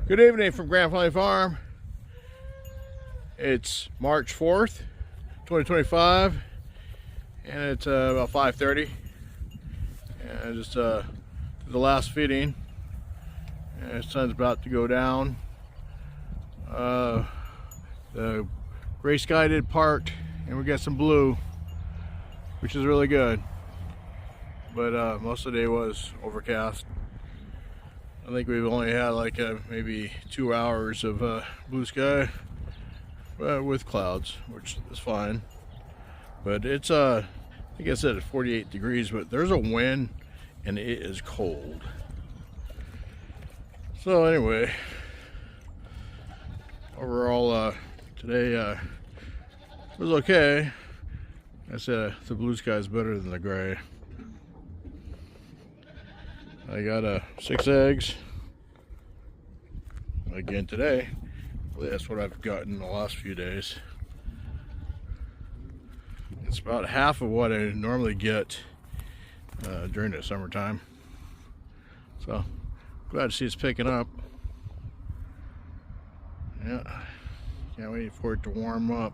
Good evening from Grand Family Farm. It's March 4th, 2025, and it's about 5:30. And just the last feeding, and the sun's about to go down. The gray sky did part, and we got some blue, which is really good. But most of the day was overcast. I think we've only had like maybe 2 hours of blue sky with clouds, which is fine. But it's I think I said 48 degrees, but there's a wind and it is cold. So anyway, overall today was okay. I said the blue sky is better than the gray. I got 6 eggs again today. Well, that's what I've gotten the last few days. It's about half of what I normally get during the summertime. So glad to see it's picking up. Yeah, can't wait for it to warm up.